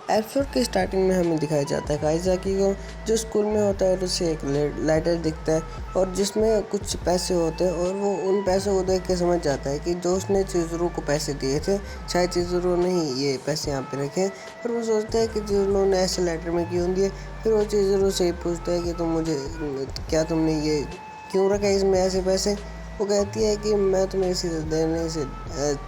Episode के starting में हमें दिखाया जाता है काइज़ाकी को जो स्कूल में होता है और उसे एक लेटर दिखता है और जिसमें कुछ पैसे होते हैं और वो उन पैसों को देख के समझ जाता है कि जो उसने चिज़ुरू को पैसे दिए थे शायद चिज़ुरू ने ही ये पैसे यहाँ पे रखे हैं। और वो सोचता है कि चिज़ुरू ने ऐसे लेटर में क्यों दिए। फिर वो चिज़ुरू से ही पूछता है कि क्या तुमने ये क्यों रखा है इसमें ऐसे पैसे। वो कहती है कि मैं तुम्हें इसी देने से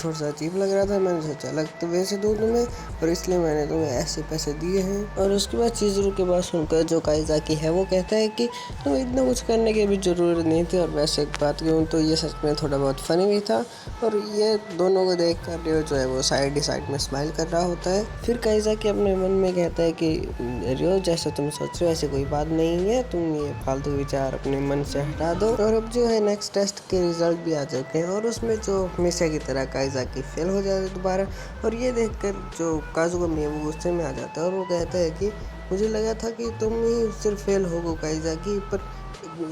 थोड़ा सा अजीब लग रहा था, मैंने सोचा अलग तो वैसे दूँ तुम्हें और इसलिए मैंने तुम्हें ऐसे पैसे दिए हैं। और उसके बाद चिज़ुरू के बात सुनकर जो काइज़ाकी है वो कहता है कि तुम्हें इतना कुछ करने की भी ज़रूरत नहीं थी। और वैसे एक बात कहूँ तो ये सच में थोड़ा बहुत फ़नी भी था। और ये दोनों को देख कर रियो जो है वो साइड में स्माइल कर रहा होता है। फिर काइज़ाकी अपने मन में कहता है कि रियो जैसा तुम सोच रहे हो ऐसी कोई बात नहीं है, तुम ये फालतू विचार अपने मन से हटा दो। और अब जो है नेक्स्ट टेस्ट के रिजल्ट भी आ चुके हैं और उसमें जो हमेशा की तरह काइज़ाकी फेल हो जाता है दोबारा। और ये देखकर जो काज़ुगमी है वो गुस्से में आ जाता है और वो कहता है कि मुझे लगा था कि तुम ही सिर्फ फेल होगो काइज़ाकी, पर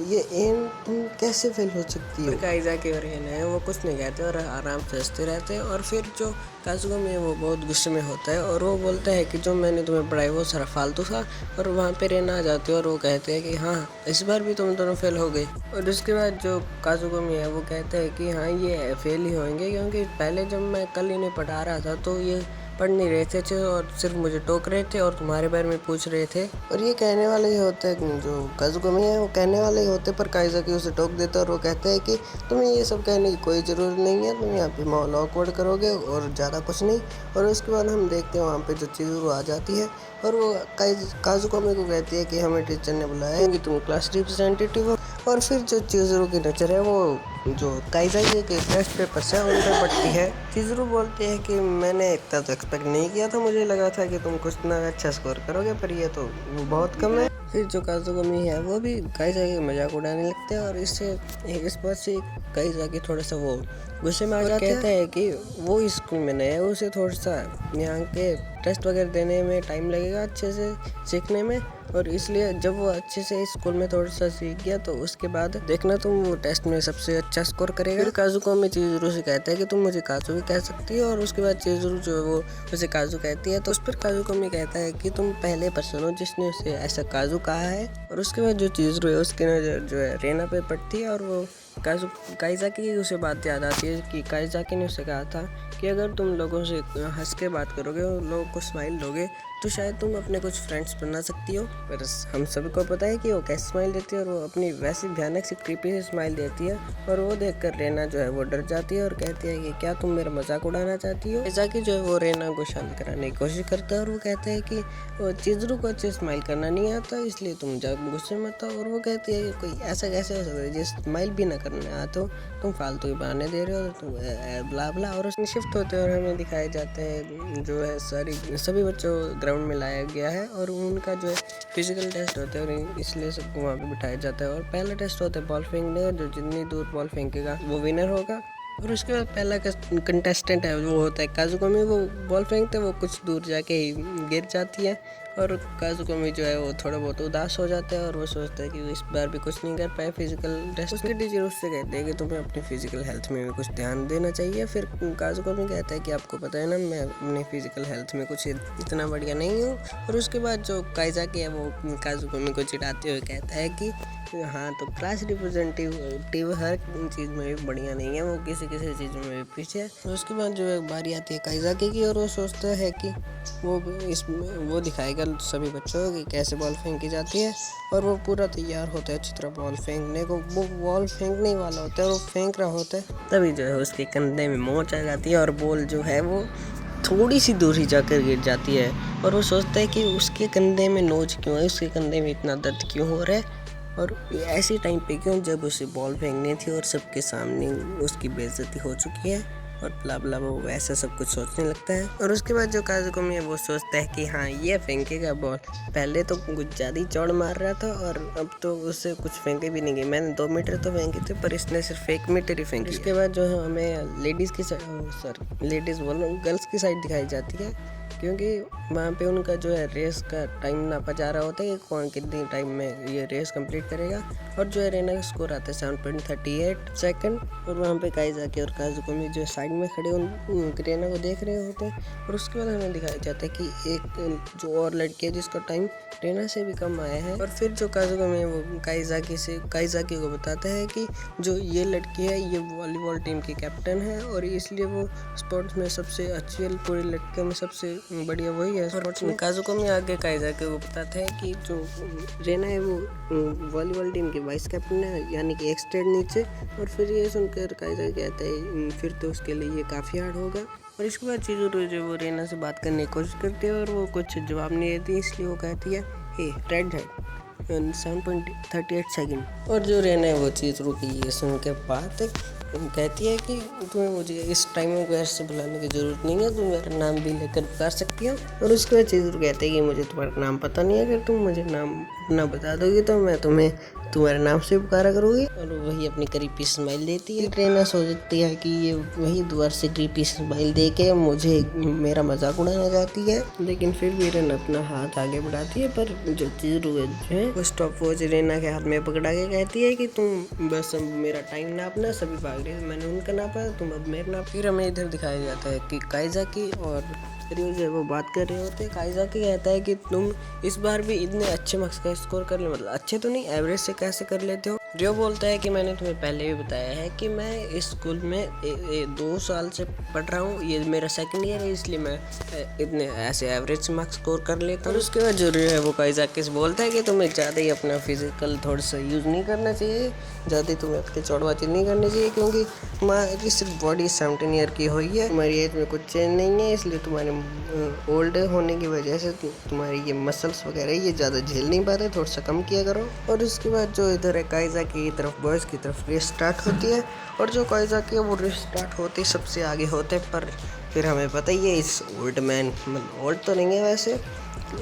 ये एम तुम कैसे फेल हो सकती हो। काइज़ाकी और एन है वो कुछ नहीं कहते और आराम से हंसते रहते हैं। और फिर जो काज़ुगमी है वो बहुत गुस्से में होता है और वो बोलता है कि जो मैंने तुम्हें पढ़ाई वो सारा फालतू था। और वहाँ पे रेना आ जाती है और वो कहते हैं कि हाँ इस बार भी तुम दोनों फेल हो गए। और उसके बाद जो काज़ुगमी है वो कहते हैं कि हाँ ये फेल ही होंगे क्योंकि पहले जब मैं कल इन्हें पढ़ा रहा था तो ये पढ़ नहीं रहे थे और सिर्फ मुझे टोक रहे थे और तुम्हारे बारे में पूछ रहे थे। और ये कहने वाले ही होते हैं जो काज़ुगमी है वो कहने वाले ही होते पर काइज़ाकी उसे टोक देता है और वो कहते हैं कि तुम्हें ये सब कहने की कोई ज़रूरत नहीं है, तुम यहाँ पे माहौल ऑकवर्ड करोगे और ज़्यादा कुछ नहीं। और उसके बाद हम देखते हैं वहाँ पे जो चिज़ुरू आ जाती है और वो काज़ुगमी को कहती है कि हमें टीचर ने बुलाया है कि तुम क्लास रिप्रेजेंटेटिव हो। और फिर जो चिज़ुरू की नज़र है वो जो काइज़ाकी के टेस्ट पेपर से उन पर पड़ती है। चिज़ुरू बोलते हैं कि मैंने इतना तो एक्सपेक्ट नहीं किया था, मुझे लगा था कि तुम कुछ ना अच्छा स्कोर करोगे पर ये तो बहुत कम है। फिर जो काज़ुगमी है वो भी काइज़ाकी का मजाक उड़ाने लगते हैं और इस बात से काइज़ाकी थोड़ा सा वो गुस्से में आ जाता है। कहता है कि वो स्कूल में नया है, उसे थोड़ा सा यहाँ के टेस्ट वगैरह देने में टाइम लगेगा अच्छे से सीखने में। और इसलिए जब वो अच्छे से स्कूल में थोड़ा सा सीख गया तो उसके बाद देखना तुम वो टेस्ट में सबसे अच्छा स्कोर करेगा। फिर काज़ुगमी चिज़ुरू से कहता है कि तुम मुझे काज़ू भी कह सकती हो। और उसके बाद चिज़ुरू जो है वो उसे काज़ू कहती है तो उस पर काज़ुगमी कहता है कि तुम पहले पर्सन हो जिसने उसे ऐसा काज़ू कहा है। और उसके बाद जो चिज़ुरू है उसकी नज़र जो है रेना पे पड़ती है और वो काइज़ाकी की उसे बात याद आती है कि काइज़ाकी ने उसे कहा था कि अगर तुम लोगों से हंस के बात करोगे और लोगों को स्माइल दोगे तो शायद तुम अपने कुछ फ्रेंड्स बना सकती हो। पर हम सभी को पता है कि वो कैसे स्माइल देती है और वो अपनी वैसी भयानक सी क्रीपी से स्माइल देती है। और वो देखकर रेना जो है वो डर जाती है और कहती है कि क्या तुम मेरा मजाक उड़ाना चाहती हो। काइज़ाकी जो है वो रेना को शांत कराने की कोशिश करता है और वो कहता है कि वो चिज़ुरू को अच्छे स्माइल करना नहीं आता इसलिए तुम जब गुस्से मत आओ। और वो कहती है कि कोई ऐसा कैसे हो सकता है जिस स्माइल भी ना करने आता तो तुम फालतू ही बहाने दे रहे हो तुम ब्ला ब्ला। और उसमें शिफ्ट होते हैं और हमें दिखाए जाते हैं जो है सभी बच्चों को ग्राउंड में लाया गया है और उनका जो है फिजिकल टेस्ट होता है और इसलिए सबको वहाँ पे बिठाया जाता है। और पहला टेस्ट होता है बॉल फेंकने का, जो जितनी दूर बॉल फेंकेगा वो विनर होगा। और उसके बाद पहला कंटेस्टेंट है वो होता है काज़ुगमी। वो बॉल फेंकते वो कुछ दूर जाके ही गिर जाती है और काज़ुगमी जो है वो थोड़ा बहुत उदास हो जाता है और वो सोचता है कि वो इस बार भी कुछ नहीं कर पाए फिजिकल टेस्ट। उसके टीचर उससे कहते हैं कि तुम्हें अपनी फिजिकल हेल्थ में भी कुछ ध्यान देना चाहिए। फिर काज़ुगमी कहता है कि आपको पता है ना मैं अपनी फिजिकल हेल्थ में कुछ इतना बढ़िया नहीं हूँ। और उसके बाद जो काइज़ाकी है वो काज़ुगमी को चिढ़ाते हुए कहता है कि हाँ तो क्लास रिप्रेजेंटेटिव हर चीज़ में भी बढ़िया नहीं है, वो किसी चीज़ में भी पीछे है। उसके बाद जो है बारी आती है काइज़ाकी की और वो सोचता है कि वो दिखाएगा सभी बच्चों को कि कैसे बॉल फेंकी जाती है। और वो पूरा तैयार होता है अच्छी तरह बॉल फेंकने को। वो बॉल फेंकने वाला होता है और वो फेंक रहा होता है तभी जो है उसके कंधे में मोच आ जाती है और बॉल जो है वो थोड़ी सी दूर ही जाकर गिर जाती है। और वो सोचता है कि उसके कंधे में नोच क्यों है, उसके कंधे में इतना दर्द क्यों हो रहा है और ऐसे टाइम पे क्यों जब उसे बॉल फेंकनी थी और सबके सामने उसकी बेइज्जती हो चुकी है। और ब्ला ब्ला वो ऐसा सब कुछ सोचने लगता है। और उसके बाद जो काज़ुगमी है वो सोचता है कि हाँ ये फेंकेगा बॉल, पहले तो कुछ ज़्यादा ही चौड़ मार रहा था और अब तो उससे कुछ फेंके भी नहीं गए। मैंने 2 मीटर तो फेंके थे पर इसने सिर्फ 1 मीटर ही फेंकी। इसके बाद जो है हमें गर्ल्स की साइड दिखाई जाती है क्योंकि वहाँ पे उनका जो है रेस का टाइम नापा जा रहा होता है कि कौन कितनी टाइम में ये रेस कंप्लीट करेगा। और जो है रेना का स्कोर आता है 7.38 सेकंड। और वहाँ पे काइज़ाकी और काजुकोमी जो साइड में खड़े उन रेना को देख रहे होते हैं। और उसके बाद हमें दिखाया जाता है कि एक जो और लड़की है जिसका टाइम रेना से भी कम आया है। और फिर जो काजुकोमी है वो काइज़ाकी को बताता है कि जो ये लड़की है ये वॉलीबॉल टीम की कैप्टन है और इसलिए वो स्पोर्ट्स में सबसे अच्छी है, पूरी लड़कियों में सबसे बढ़िया वही है स्पोर्ट्स में। काजुकोमी आगे काइज़ाकी को बताता है कि जो रेना है वो वॉलीबॉल टीम की वाइस कैप्टन है, यानी कि एक स्टेट नीचे। और फिर ये सुनकर काइज़ाकी कहता है फिर तो उसके लिए ये काफ़ी हार्ड होगा। और इसके बाद चिज़ुरू जो वो रेना से बात करने की कोशिश करती है और वो कुछ जवाब नहीं देती, इसलिए वो कहती है हे रेड हेड 7.38 सेकंड। और जो रेना है वो चिज़ुरू की ये सुन के बात कहती है कि तुम्हें मुझे इस टाइम में घर से बुलाने की ज़रूरत नहीं है, तुम मेरा नाम भी लेकर पुकार सकती हो। और उसके बाद चिज़ुरू कहते हैं कि मुझे तुम्हारा नाम पता नहीं है, अगर तुम मुझे नाम अपना बता दोगी तो मैं तुम्हें तुम्हारे नाम से पुकारा करूँगी। और वही अपनी क्रीपी स्माइल देती है। रेना सोचती है कि ये वही दोबारा से क्रीपी स्माइल दे के मुझे मेरा मजाक उड़ाना चाहती है, लेकिन फिर भी रेना अपना हाथ आगे बढ़ाती है। पर जो चिज़ुरू है वो स्टॉप वॉच रेना के हाथ में पकड़ा के कहती है कि तुम बस मेरा टाइम नापना, सभी भाग रहे हैं, मैंने उनका नापा, तुम अब मेरा नाप। फिर हमें इधर दिखाया जाता है कि काइज़ाकी और रियो जो है वो बात कर रहे होते हैं। काइज़ाकी कहता है कि तुम इस बार भी इतने अच्छे मार्क्स का स्कोर कर ले, मतलब अच्छे तो नहीं एवरेज से कैसे कर लेते हो। रियो बोलता है कि मैंने तुम्हें पहले भी बताया है कि मैं इस स्कूल में 2 साल से पढ़ रहा हूँ, ये मेरा सेकंड ईयर है, इसलिए मैं इतने ऐसे एवरेज मार्क्स स्कोर कर लेता हूँ। और उसके बाद जो रियो है वो काइज़ाकी से बोलता है कि तुम्हें ज़्यादा ही अपना फिजिकल थोड़ा सा यूज़ नहीं करना चाहिए, ज़्यादा तुम्हें अपनी चौड़बाजी नहीं करनी चाहिए, क्योंकि तुम्हारी सिर्फ बॉडी 17 ईयर की हुई है, तुम्हारी एज में कुछ चेंज नहीं है, इसलिए तुम्हारे ओल्ड होने की वजह से तुम्हारी ये मसल्स वगैरह ये ज़्यादा झेल नहीं पाते, थोड़ा सा कम किया करो। और उसके बाद जो इधर है काइज़ाकी की तरफ बॉयज़ की तरफ रेस स्टार्ट होती है। और जो काइज़ाकी है वो रेस स्टार्ट होते ही सबसे आगे होते, पर फिर हमें पता ही है इस ओल्ड मैन, मतलब ओल्ड तो नहीं है वैसे,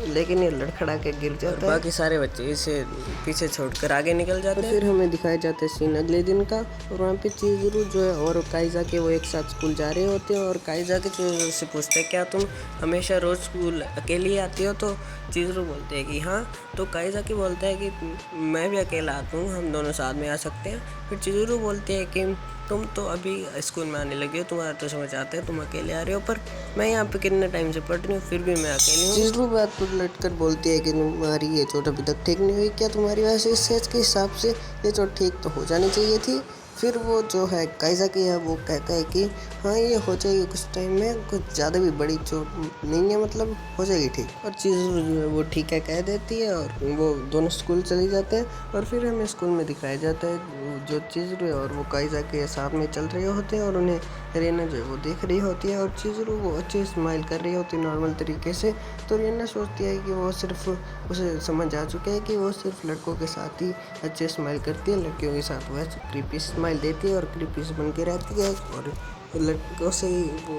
लेकिन ये लड़खड़ा के गिर जाता है। बाकी सारे बच्चे इसे पीछे छोड़कर आगे निकल जाते हैं। फिर हमें दिखाया जाता है सीन अगले दिन का। और वहाँ पे चिज़ुरू जो है और काइज़ाकी वो एक साथ स्कूल जा रहे होते हैं। और काइज़ाकी चिज़ुरू से पूछते हैं क्या तुम हमेशा रोज़ स्कूल अकेले आती हो, तो चिज़ुरू बोलते हैं कि हाँ। तो काइज़ाकी बोलता है कि मैं भी अकेला आता हूँ, हम दोनों साथ में आ सकते हैं। फिर चिज़ुरू बोलते हैं कि तुम तो अभी स्कूल में आने लगे हो, तुम्हारा तो समझ आता है, तुम अकेले आ रहे हो, पर मैं यहाँ पे कितने टाइम से पढ़ रही हूँ, फिर भी मैं अकेली हूँ। चिज़ुरू बात पर लट कर बोलती है कि तुम्हारी ये चोट अभी तक ठीक नहीं हुई, क्या तुम्हारी वैसे इस एज के हिसाब से ये चोट ठीक तो हो जानी चाहिए थी। फिर वो जो है काइज़ाकी है वो कहता है कि हाँ ये हो जाएगी कुछ टाइम में, कुछ ज़्यादा भी बड़ी चोट नहीं है, मतलब हो जाएगी ठीक। और चिज़ुरू जो है वो ठीक है कह देती है और वो दोनों स्कूल चले जाते हैं। और फिर हमें स्कूल में दिखाया जाता है जो चिज़ुरू है और वो काइज़ाकी साथ में चल रहे होते हैं और उन्हें रेना जो है वो देख रही होती है। और चिज़ुरू वो अच्छी स्माइल कर रही होती है नॉर्मल तरीके से। तो रेना सोचती है कि वो सिर्फ उसे समझ आ चुका है कि वो सिर्फ लड़कों के साथ ही अच्छे स्माइल करती है, लड़कियों के साथ वो क्रीपी स्माइल देती है और क्रीपी से बन के रहती है। और लड़कों से ही वो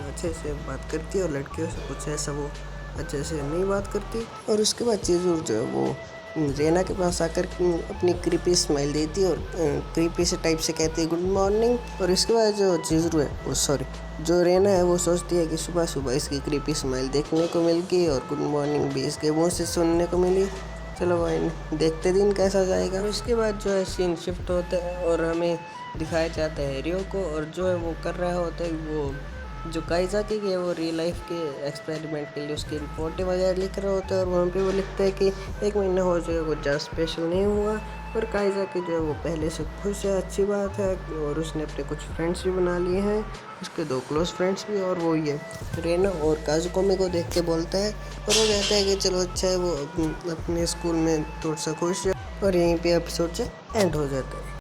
अच्छे से बात करती है और लड़कियों से कुछ ऐसा वो अच्छे से नहीं बात करती। और उसके बाद चिज़ुरू जो है वो रेना के पास आकर अपनी क्रीपी स्माइल देती है और क्रीपी से टाइप से कहती है गुड मॉर्निंग। और इसके बाद जो चिज़ुरू है वो जो रेना है वो सोचती है कि सुबह सुबह इसकी क्रीपी स्माइल देखने को मिल गई और गुड मॉर्निंग भी इसके मुँह से सुनने को मिली, चलो भाई देखते दिन कैसा जाएगा। उसके बाद जो है सीन शिफ्ट होता है और हमें दिखाया जाता है रियो को, और जो है वो कर रहा होता है वो जो काइज़ाकी है वो रियल लाइफ के एक्सपेरिमेंट के लिए उसकी रिपोर्टें वगैरह लिख रहा होता है। और वहाँ पे वो लिखता है कि 1 महीना हो जाएगा, कुछ ज़्यादा स्पेशल नहीं हुआ। और काइज़ाकी जो है वो पहले से खुश है, अच्छी बात है। और उसने अपने कुछ फ्रेंड्स भी बना लिए हैं, उसके 2 क्लोज फ्रेंड्स भी, और वो ये रेना और काजुकोमी को देख के बोलता है। और वो कहता है कि चलो अच्छा है, वो अपने स्कूल में थोड़ा सा खुश है। और यहीं पे एपिसोड से एंड हो जाता है।